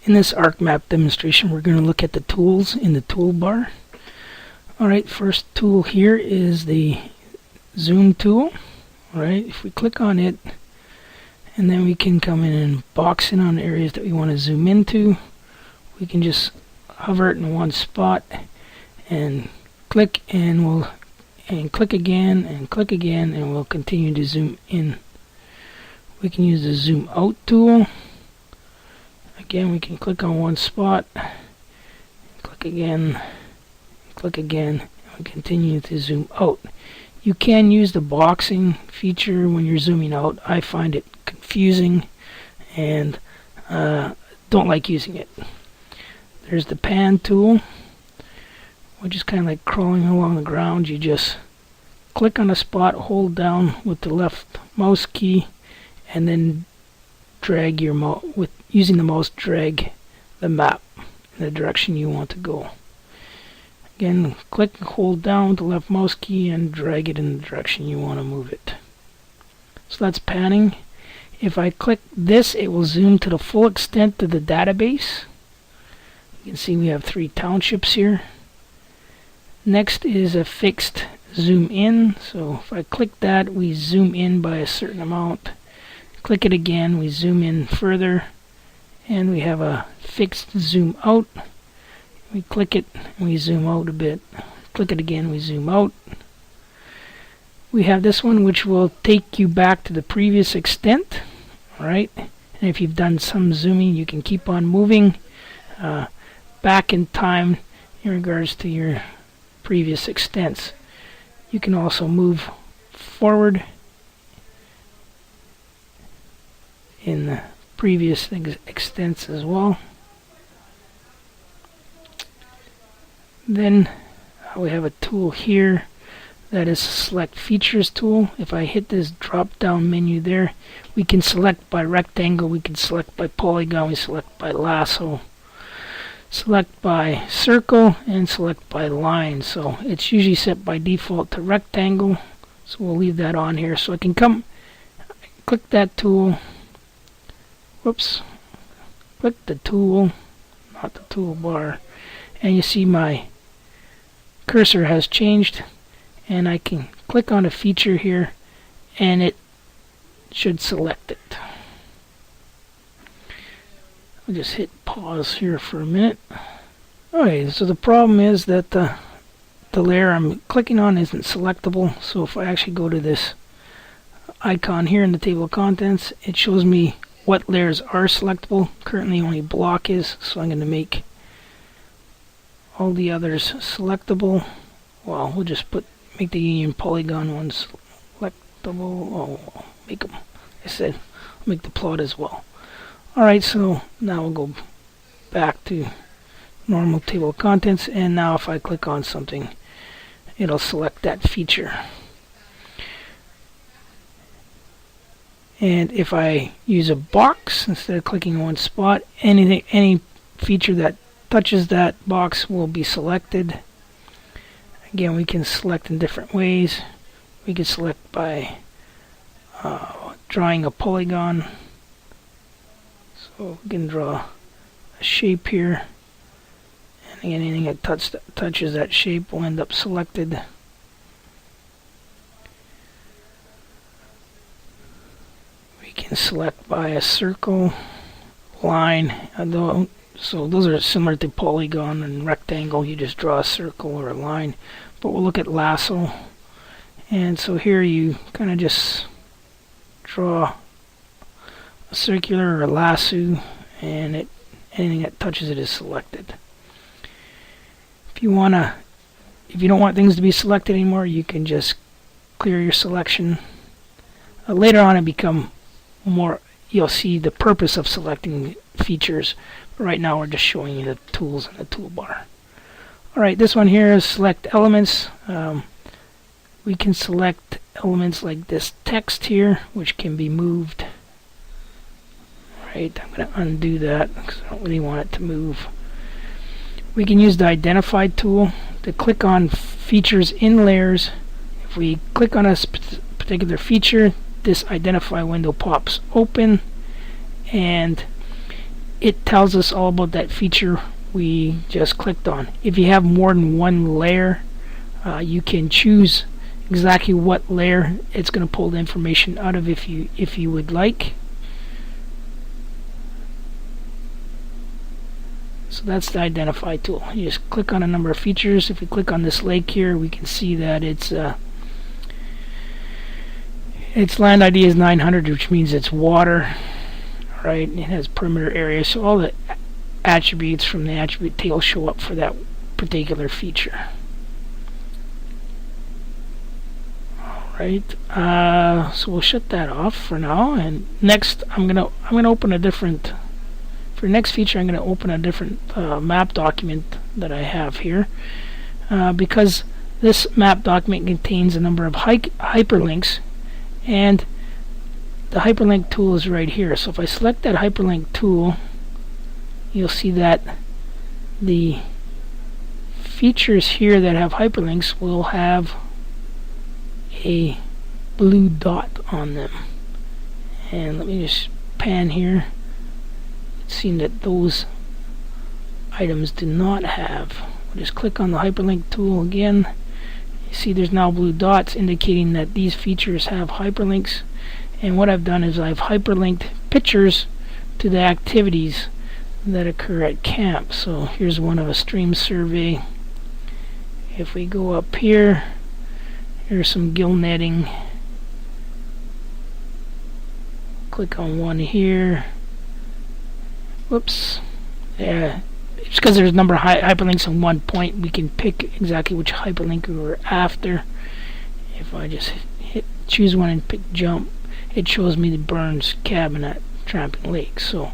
In this ArcMap demonstration, we're going to look at the tools in the toolbar. Alright, first tool here is the zoom tool. Alright, if we click on it, and then we can come in and box in on areas that we want to zoom into. We can just hover it in one spot and click, and click again and we'll continue to zoom in. We can use the zoom out tool. Again, we can click on one spot, click again, and we continue to zoom out. You can use the boxing feature when you're zooming out. I find it confusing and don't like using it. There's the pan tool, which is kind of like crawling along the ground. You just click on a spot, hold down with the left mouse key, and then drag your using the mouse, drag the map in the direction you want to go. Again, click and hold down with the left mouse key and drag it in the direction you want to move it. So that's panning. If I click this, it will zoom to the full extent of the database. You can see we have 3 townships here. Next is a fixed zoom in. So if I click that, we zoom in by a certain amount. Click it again, we zoom in further, and we have a fixed zoom out. We click it and we zoom out a bit. Click it again, we zoom out. We have this one, which will take you back to the previous extent. Alright, and if you've done some zooming, you can keep on moving back in time in regards to your previous extents. You can also move forward in the previous extents as well. Then we have a tool here that is select features tool. If I hit this drop down menu there, we can select by rectangle, we can select by polygon, we select by lasso, select by circle, and select by line. So it's usually set by default to rectangle, so we'll leave that on here. So I can come click that tool, click the tool, not the toolbar, and you see my cursor has changed, and I can click on a feature here and it should select it. I'll just hit pause here for a minute. Okay, so the problem is that the layer I'm clicking on isn't selectable. So if I actually go to this icon here in the table of contents, it shows me what layers are selectable. Currently only block is, so I'm going to make all the others selectable. Well, we'll just make the union polygon ones selectable. Oh, make them. I said I'll make the plot as well. Alright, so now we'll go back to normal table of contents, and now if I click on something, it'll select that feature. And if I use a box instead of clicking on one spot, any feature that touches that box will be selected. Again, we can select in different ways. We can select by drawing a polygon. So we can draw a shape here. And again, anything that touches that shape will end up selected. We can select by a circle, line, so those are similar to polygon and rectangle. You just draw a circle or a line. But we'll look at lasso. And so here you kind of just draw a circular or a lasso, and anything that touches it is selected. If you don't want things to be selected anymore, you can just clear your selection. Later on, it become more. You'll see the purpose of selecting features. But right now, we're just showing you the tools in the toolbar. Alright, this one here is select elements. We can select elements like this text here, which can be moved. Alright, I'm going to undo that because I don't really want it to move. We can use the identify tool to click on features in layers. If we click on a particular feature, this identify window pops open, and it tells us all about that feature we just clicked on. If you have more than one layer, you can choose exactly what layer it's going to pull the information out of if you would like. So that's the identify tool. You just click on a number of features. If we click on this lake here, we can see that its land ID is 900, which means it's water. Right? It has perimeter area, so all the attributes from the attribute table show up for that particular feature. Alright, so we'll shut that off for now, and next I'm gonna open a different, for the next feature I'm gonna open a different map document that I have here, because this map document contains a number of hyperlinks, and the hyperlink tool is right here. So if I select that hyperlink tool, you'll see that the features here that have hyperlinks will have a blue dot on them. And let me just pan here. It seems that those items do not have. We'll just click on the hyperlink tool again. You see there's now blue dots indicating that these features have hyperlinks. And what I've done is I've hyperlinked pictures to the activities that occur at camp. So here's one of a stream survey. If we go up here, here's some gill netting. Click on one here. Whoops. Yeah. It's because there's a number of hyperlinks on one point. We can pick exactly which hyperlink we were after. If I just choose one and pick jump, it shows me the Burns cabin at Tramping Lake. So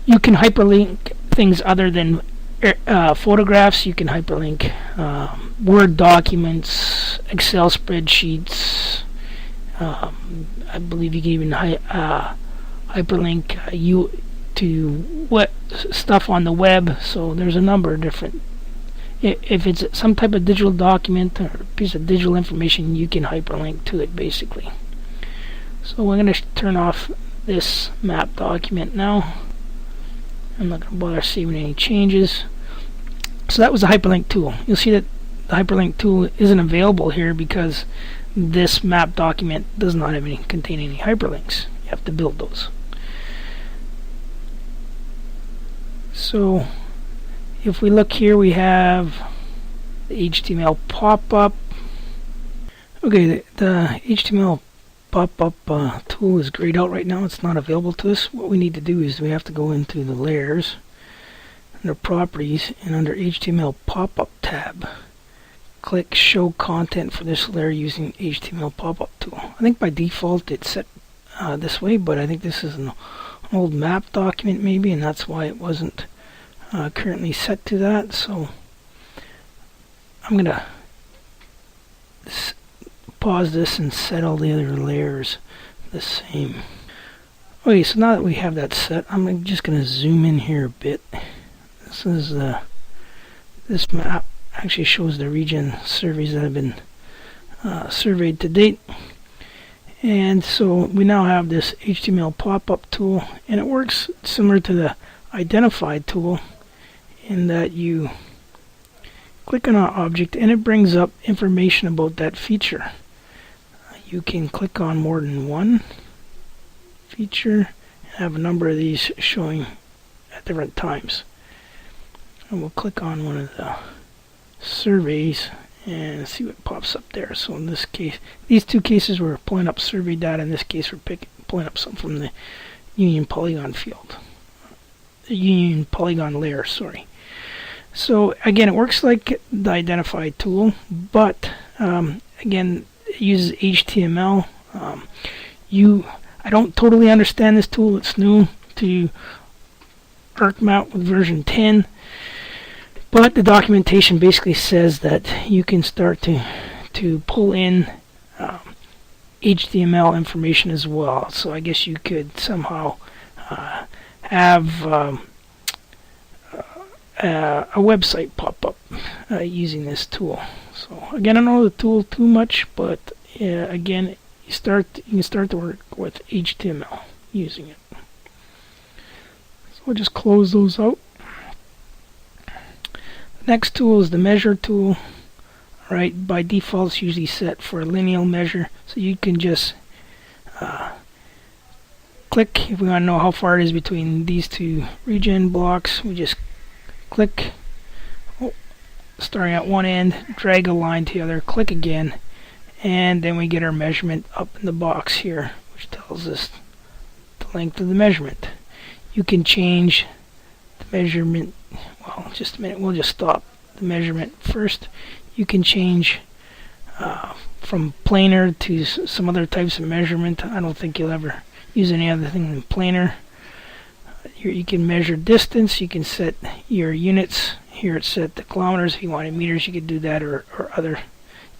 you can hyperlink things other than photographs. You can hyperlink Word documents, Excel spreadsheets. I believe you can even hyperlink you to what stuff on the web. So there's a number of different. If it's some type of digital document or piece of digital information, you can hyperlink to it basically. So we're going to turn off this map document now. I'm not going to bother saving any changes. So that was the hyperlink tool. You'll see that the hyperlink tool isn't available here because this map document does not have contain any hyperlinks. You have to build those. So if we look here, we have the HTML pop-up. Okay, the HTML pop-up tool is grayed out right now. It's not available to us. What we need to do is we have to go into the layers, under properties, and under HTML pop-up tab, click show content for this layer using HTML pop-up tool. I think by default it's set this way, but I think this is an old map document maybe, and that's why it wasn't currently set to that. So I'm gonna pause this and set all the other layers the same. Okay, so now that we have that set, I'm just going to zoom in here a bit. This is this map actually shows the region surveys that have been surveyed to date. And so we now have this HTML pop-up tool, and it works similar to the identify tool in that you click on an object and it brings up information about that feature. You can click on more than one feature and have a number of these showing at different times. And we'll click on one of the surveys and see what pops up there. So in this case, these two cases we're pulling up survey data. In this case we're pulling up something from the Union Polygon field. The Union Polygon layer, sorry. So again, it works like the identify tool, but again, it uses HTML. I don't totally understand this tool. It's new to ArcMap with version 10, but the documentation basically says that you can start to pull in HTML information as well. So I guess you could somehow have a website pop up using this tool. So again, I don't know the tool too much, but again, you can start to work with HTML using it. we'll just close those out. Next tool is the measure tool. Alright, by default it's usually set for a lineal measure, so you can just click. If we want to know how far it is between these two regen blocks, we just click, starting at one end, drag a line to the other, click again, and then we get our measurement up in the box here, which tells us the length of the measurement. You can change the measurement. Well, just a minute, we'll just stop the measurement first. You can change from planar to some other types of measurement. I don't think you'll ever use any other thing than planar. You can measure distance. You can set your units. Here it's set to kilometers. If you wanted meters, you could do that, or other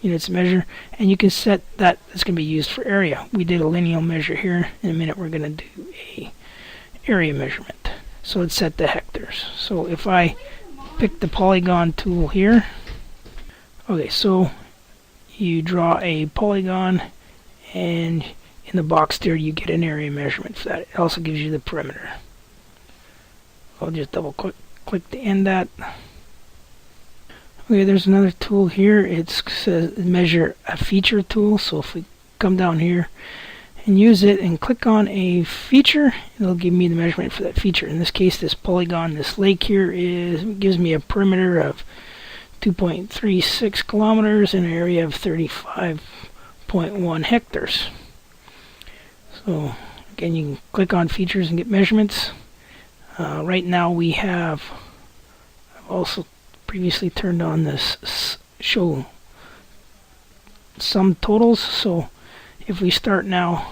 units measure. And you can set that it's going to be used for area. We did a lineal measure here. In a minute we're going to do a area measurement. So it's set to hectares. So if I pick the polygon tool here, okay, so you draw a polygon, and in the box there you get an area measurement for that. It also gives you the perimeter. I'll just double click to end that. Okay, there's another tool here. It says measure a feature tool. So if we come down here and use it and click on a feature, it'll give me the measurement for that feature. In this case, this polygon, this lake here, gives me a perimeter of 2.36 kilometers and an area of 35.1 hectares. So again, you can click on features and get measurements. Right now we have, I've also previously turned on this show sum totals. So if we start now,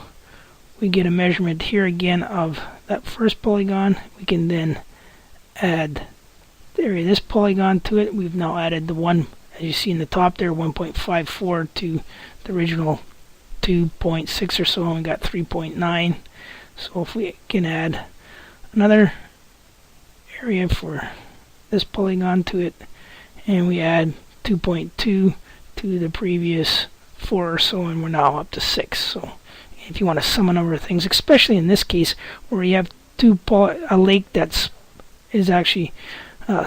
we get a measurement here again of that first polygon. We can then add the area of this polygon to it. We've now added the one, as you see in the top there, 1.54 to the original 2.6 or so, and we got 3.9. So if we can add another area for this polygon to it, and we add 2.2 to the previous 4 or so, and we're now up to 6. So if you want to sum a number of things, especially in this case where you have a lake that is actually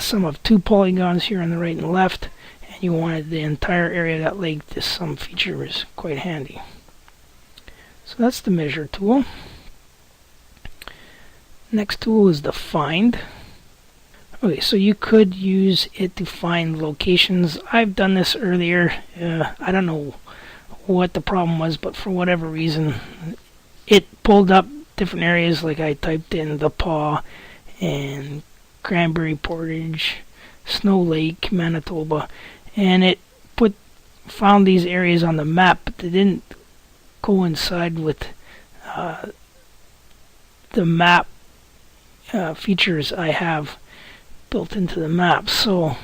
sum of two polygons here on the right and left, and you wanted the entire area of that lake, this sum feature is quite handy. So that's the measure tool. Next tool is the find. Okay, so you could use it to find locations. I've done this earlier. I don't know what the problem was, but for whatever reason it pulled up different areas. Like I typed in the Paw and Cranberry Portage, Snow Lake, Manitoba, and it found these areas on the map, but they didn't coincide with the map features I have built into the map, so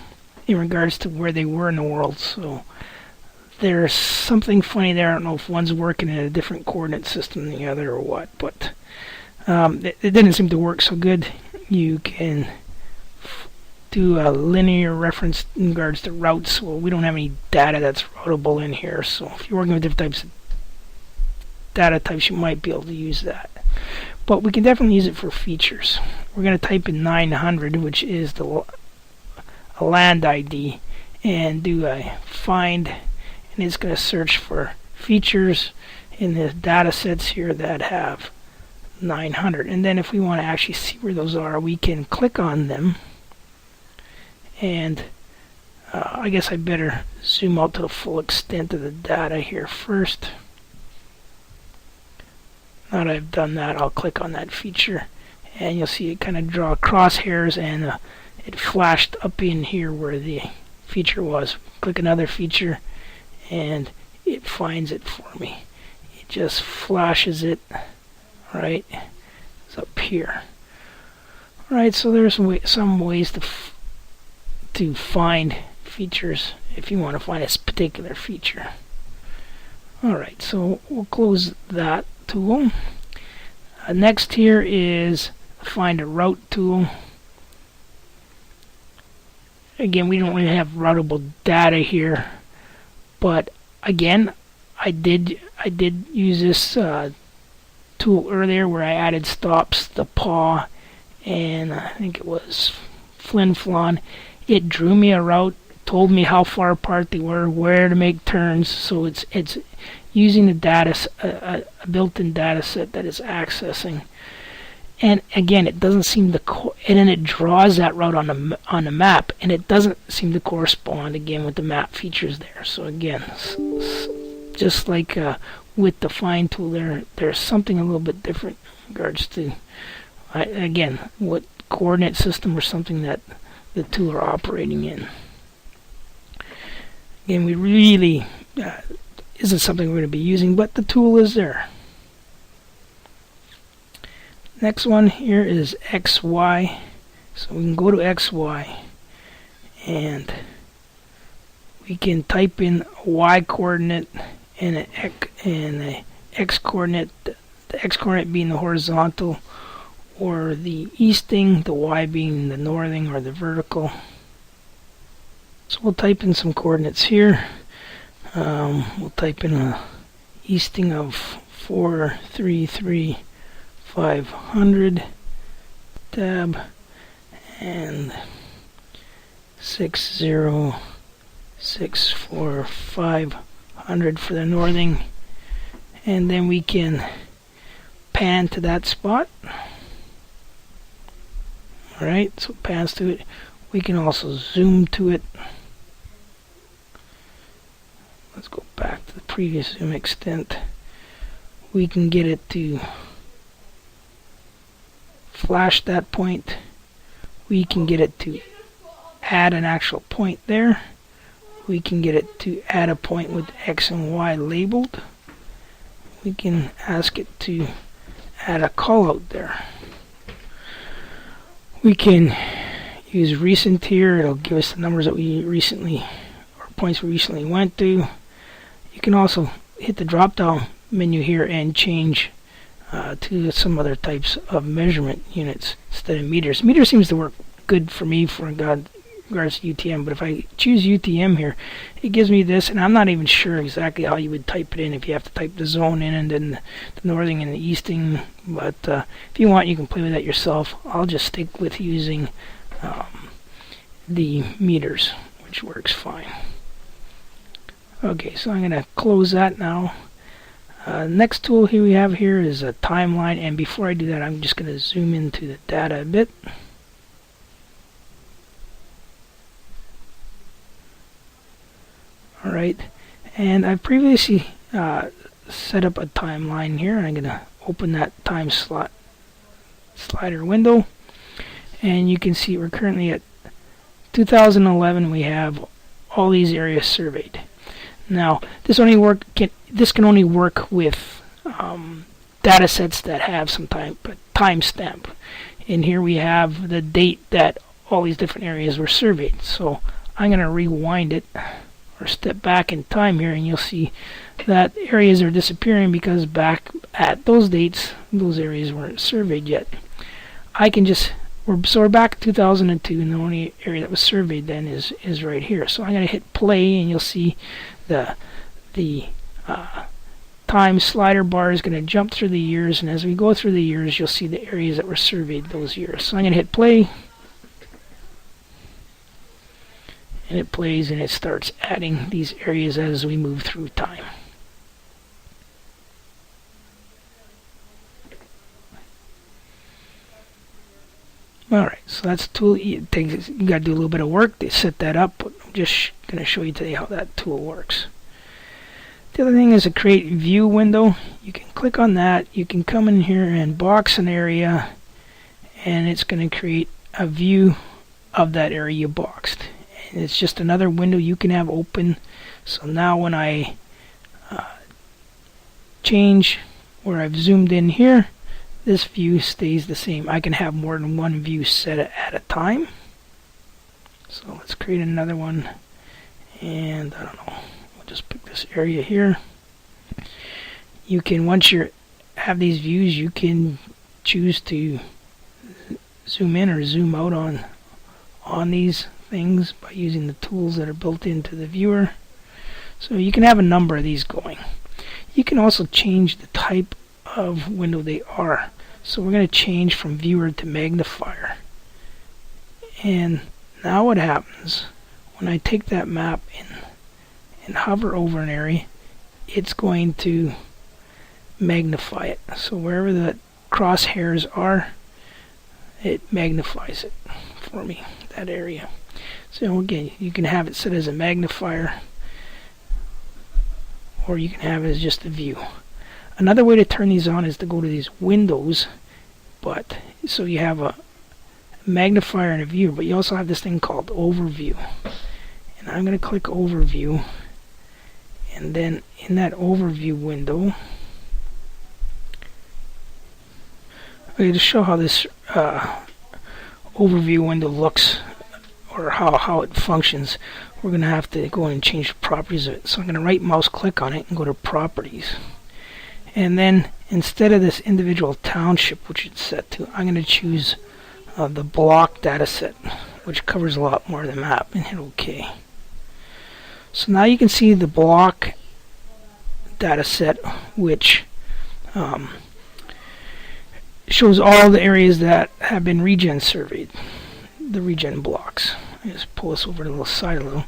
in regards to where they were in the world. So there's something funny there. I don't know if one's working in a different coordinate system than the other or what, but it didn't seem to work so good. You can do a linear reference in regards to routes. Well, we don't have any data that's routable in here, so if you're working with different types of data types, you might be able to use that. But we can definitely use it for features. We're going to type in 900, which is a land ID, and do a find, and it's going to search for features in the data sets here that have 900. And then if we want to actually see where those are, we can click on them, and I guess I better zoom out to the full extent of the data here first. Now that I've done that, I'll click on that feature, and you'll see it kind of draw crosshairs, and it flashed up in here where the feature was. Click another feature, and it finds it for me. It just flashes it right. It's up here. Alright, so there's some ways to find features if you want to find a particular feature. Alright, so we'll close that tool. Next here is find a route tool. Again, we don't really have routable data here, but again, I did use this tool earlier where I added stops, the Paw, and I think it was Flin Flon. It drew me a route, told me how far apart they were, where to make turns. So it's using a built-in data set that it's accessing. And again, it doesn't seem to and then it draws that route on the map, and it doesn't seem to correspond again with the map features there. So again, just like with the find tool, there's something a little bit different in regards to again what coordinate system or something that the tool are operating in. Again, we really isn't something we're going to be using, but the tool is there. Next one here is XY. So we can go to XY and we can type in a Y coordinate and a X coordinate, the X coordinate being the horizontal or the easting, the Y being the northing or the vertical. So we'll type in some coordinates here. We'll type in a easting of 433 500 tab and 60645 500 for the northing, and then we can pan to that spot. Alright, so pans to it. We can also zoom to it. Let's go back to the previous zoom extent. We can get it to flash that point. We can get it to add an actual point there. We can get it to add a point with X and Y labeled. We can ask it to add a callout there. We can use recent here. It'll give us the numbers that we recently, or points we recently went to. You can also hit the drop down menu here and change to some other types of measurement units instead of meters. Meter seems to work good for me for regards to UTM, but if I choose UTM here, it gives me this, and I'm not even sure exactly how you would type it in, if you have to type the zone in and then the northing and the easting, but if you want, you can play with that yourself. I'll just stick with using the meters, which works fine. Okay, so I'm going to close that now. Next tool here we have here is a timeline, and before I do that, I'm just going to zoom into the data a bit. Alright, and I've previously set up a timeline here. I'm going to open that time slider window, and you can see we're currently at 2011. We have all these areas surveyed. Now, this can only work with data sets that have some timestamp. And here we have the date that all these different areas were surveyed. So I'm going to rewind it or step back in time here, and you'll see that areas are disappearing because back at those dates, those areas weren't surveyed yet. I can just we're back to 2002, and the only area that was surveyed then is right here. So I'm going to hit play, and you'll see the time slider bar is going to jump through the years, and as we go through the years, you'll see the areas that were surveyed those years. So I'm going to hit play, and it plays, and it starts adding these areas as we move through time. Alright, so that's a tool. You got to do a little bit of work to set that up, but I'm just going to show you today how that tool works. The other thing is a create view window. You can click on that. You can come in here and box an area, and it's going to create a view of that area you boxed. And it's just another window you can have open. So now when I change where I've zoomed in here, this view stays the same. I can have more than one view set at a time. So let's create another one, and I don't know, we'll just pick this area here. You can, once you have these views, you can choose to zoom in or zoom out on these things by using the tools that are built into the viewer. So you can have a number of these going. You can also change the type of window they are. So we're going to change from viewer to magnifier. And now what happens when I take that map and hover over an area, it's going to magnify it. So wherever the crosshairs are, it magnifies it for me, that area. So again, you can have it set as a magnifier, or you can have it as just a view. Another way to turn these on is to go to these windows, but so you have a magnifier and a viewer, but you also have this thing called overview. And I'm going to click overview, and then in that overview window, okay, to show how this overview window looks, or how it functions, we're going to have to go in and change the properties of it. So I'm going to right mouse click on it and go to properties. And then instead of this individual township, which it's set to, I'm going to choose the block dataset, which covers a lot more of the map, and hit OK. So now you can see the block dataset, which shows all the areas that have been regen surveyed, the regen blocks. I just pull this over to the side a little,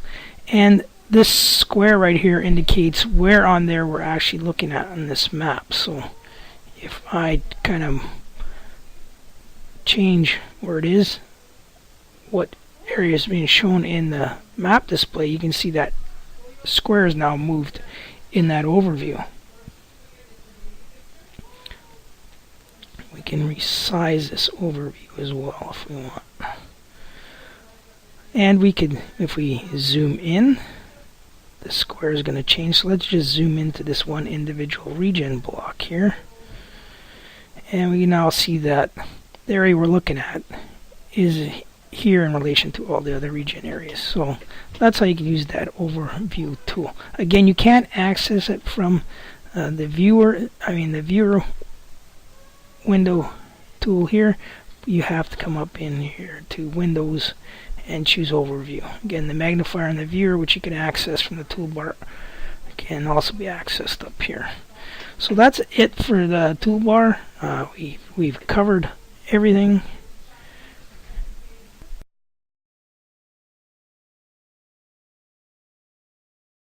and this square right here indicates where on there we're actually looking at on this map. So if I kind of change where it is, what area is being shown in the map display, you can see that square is now moved in that overview. We can resize this overview as well if we want. And we could, if we zoom in, the square is going to change. So let's just zoom into this one individual regen block here. And we can now see that the area we're looking at is here in relation to all the other regen areas. So that's how you can use that overview tool. Again, you can't access it from the viewer window tool here. You have to come up in here to Windows and choose overview. Again, the magnifier and the viewer, which you can access from the toolbar, can also be accessed up here. So that's it for the toolbar. We've covered everything.